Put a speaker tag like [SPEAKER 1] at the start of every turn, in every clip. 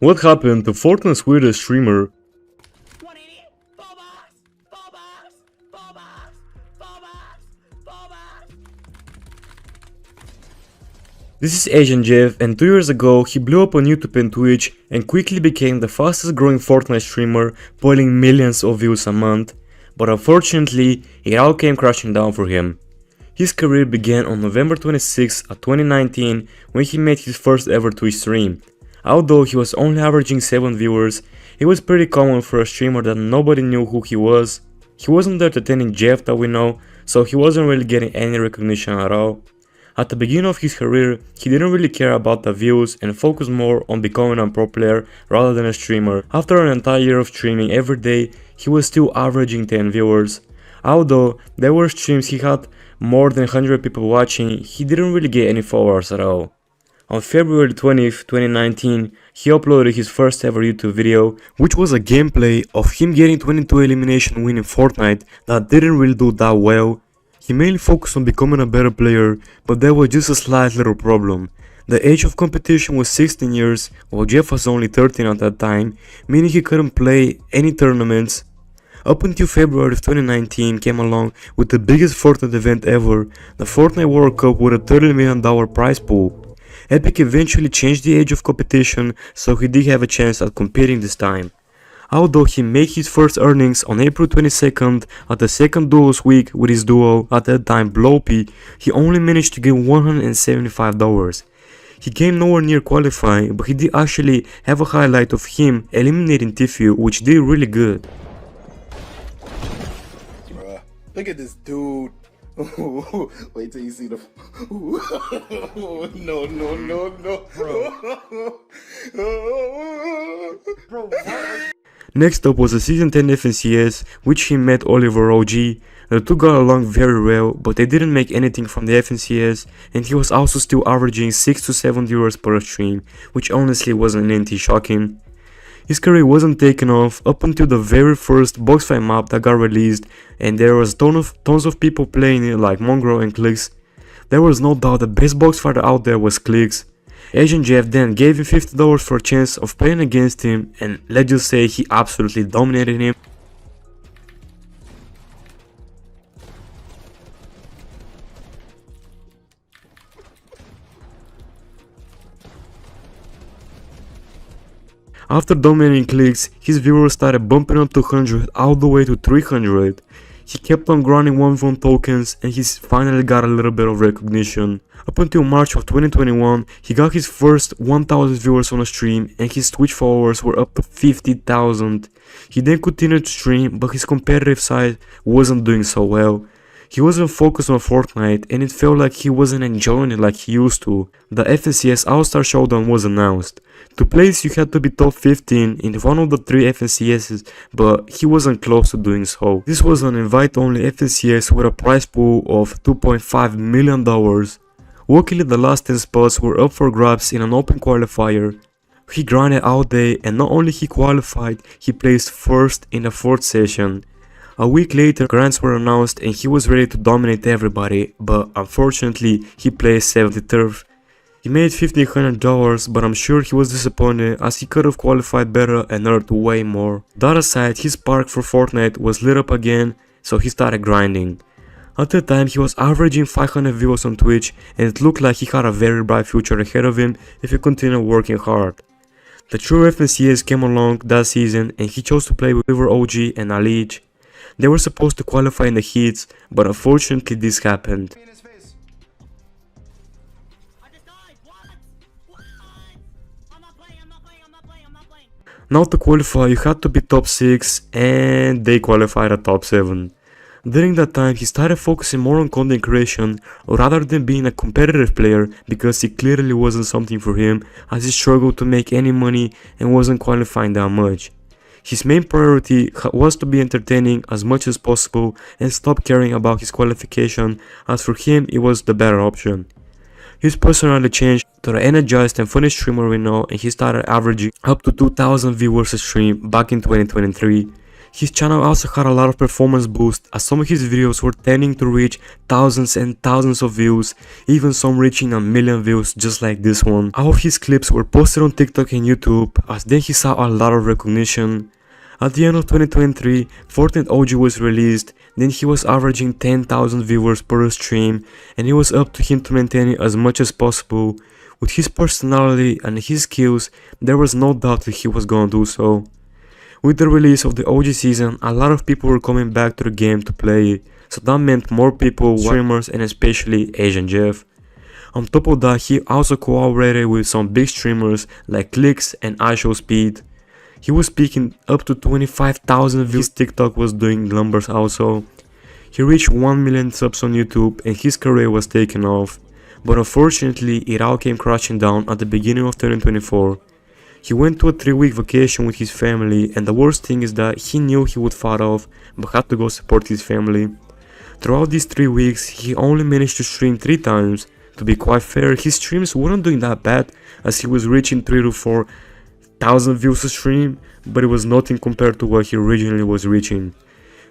[SPEAKER 1] What happened to Fortnite's weirdest streamer?
[SPEAKER 2] 180, 4 bucks, 4 bucks, 4 bucks, 4 bucks, 4 bucks.
[SPEAKER 1] This is asianjeff, and 2 years ago he blew up on YouTube and Twitch and quickly became the fastest growing Fortnite streamer, pulling millions of views a month, but unfortunately it all came crashing down for him. His career began on November 26, 2019 when he made his first ever Twitch stream. Although he was only averaging 7 viewers, it was pretty common for a streamer that nobody knew who he was. He wasn't the entertaining Jeff that we know, so he wasn't really getting any recognition at all. At the beginning of his career, he didn't really care about the views and focused more on becoming a pro player rather than a streamer. After an entire year of streaming every day, he was still averaging 10 viewers. Although there were streams he had more than 100 people watching, he didn't really get any followers at all. On February 20th, 2019, he uploaded his first ever YouTube video, which was a gameplay of him getting 22 elimination win in Fortnite that didn't really do that well. He mainly focused on becoming a better player, but there was just a slight little problem. The age of competition was 16 years, while Jeff was only 13 at that time, meaning he couldn't play any tournaments. Up until February of 2019 came along with the biggest Fortnite event ever, the Fortnite World Cup with a $30 million prize pool. Epic eventually changed the age of competition, so he did have a chance at competing this time. Although he made his first earnings on April 22nd at the second duos week with his duo, at that time Blopey, he only managed to get $175. He came nowhere near qualifying, but he did actually have a highlight of him eliminating Tfue, which did really good.
[SPEAKER 3] Bruh, look at this dude. Wait till you see the. No, no, no, no. Bro, what?
[SPEAKER 1] Next up was the Season 10 FNCS, which he met Oliver OG. The two got along very well, but they didn't make anything from the FNCS, and he was also still averaging 6 to 7 viewers per stream, which honestly wasn't anything shocking. His career wasn't taken off up until the very first box fight map that got released, and there was tons of people playing it like Mongrel and Clicks. There was no doubt the best box fighter out there was Clicks. asianjeff then gave him $50 for a chance of playing against him, and let's just say he absolutely dominated him. After dominating Clicks, his viewers started bumping up to 100 all the way to 300. He kept on grinding 1v1 tokens and he finally got a little bit of recognition. Up until March of 2021, he got his first 1000 viewers on a stream and his Twitch followers were up to 50,000. He then continued to stream, but his competitive side wasn't doing so well. He wasn't focused on Fortnite and it felt like he wasn't enjoying it like he used to. The FNCS All-Star Showdown was announced. To place you had to be top 15 in one of the 3 FNCSs, but he wasn't close to doing so. This was an invite-only FNCS with a prize pool of $2.5 million. Luckily the last 10 spots were up for grabs in an open qualifier. He grinded all day and not only he qualified, he placed first in the 4th session. A week later, grants were announced and he was ready to dominate everybody, but unfortunately he placed 73rd. He made $1,500, but I'm sure he was disappointed as he could have qualified better and earned way more. That aside, his spark for Fortnite was lit up again, so he started grinding. At the time, he was averaging 500 viewers on Twitch and it looked like he had a very bright future ahead of him if he continued working hard. The true FNCS came along that season and he chose to play with River OG and Alige. They were supposed to qualify in the heats, but unfortunately this happened. Now to qualify you had to be top 6 and they qualified at top 7. During that time he started focusing more on content creation rather than being a competitive player because it clearly wasn't something for him as he struggled to make any money and wasn't qualifying that much. His main priority was to be entertaining as much as possible and stop caring about his qualification, as for him it was the better option. His personality changed to the energized and funny streamer we know and he started averaging up to 2,000 viewers a stream back in 2023. His channel also had a lot of performance boost, as some of his videos were tending to reach thousands and thousands of views, even some reaching a million views just like this one. All of his clips were posted on TikTok and YouTube, as then he saw a lot of recognition. At the end of 2023, Fortnite OG was released, then he was averaging 10,000 viewers per stream, and it was up to him to maintain it as much as possible. With his personality and his skills, there was no doubt that he was gonna do so. With the release of the OG season, a lot of people were coming back to the game to play it, so that meant more people, streamers, and especially asianjeff. On top of that, he also collaborated with some big streamers like Clicks and iShowSpeed. He was peaking up to 25,000 views. His TikTok was doing numbers also. He reached 1 million subs on YouTube and his career was taken off. But unfortunately, it all came crashing down at the beginning of 2024. He went to a 3-week vacation with his family, and the worst thing is that he knew he would fall off, but had to go support his family. Throughout these 3 weeks, he only managed to stream 3 times. To be quite fair, his streams weren't doing that bad, as he was reaching 3 to 4,000 views a stream, but it was nothing compared to what he originally was reaching.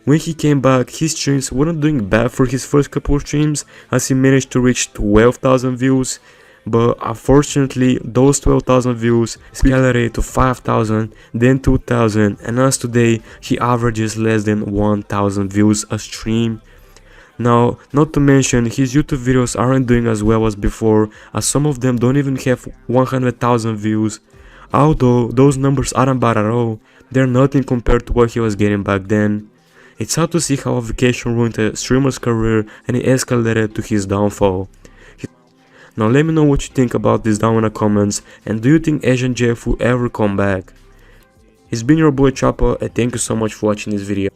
[SPEAKER 1] When he came back, his streams weren't doing bad for his first couple of streams, as he managed to reach 12,000 views. But unfortunately, those 12,000 views escalated to 5,000, then 2,000, and as today, he averages less than 1,000 views a stream. Now, not to mention, his YouTube videos aren't doing as well as before, as some of them don't even have 100,000 views. Although those numbers aren't bad at all, they're nothing compared to what he was getting back then. It's sad to see how a vacation ruined a streamer's career and it escalated to his downfall. Now let me know what you think about this down in the comments, and do you think asianjeff will ever come back? It's been your boy Choppa, and thank you so much for watching this video.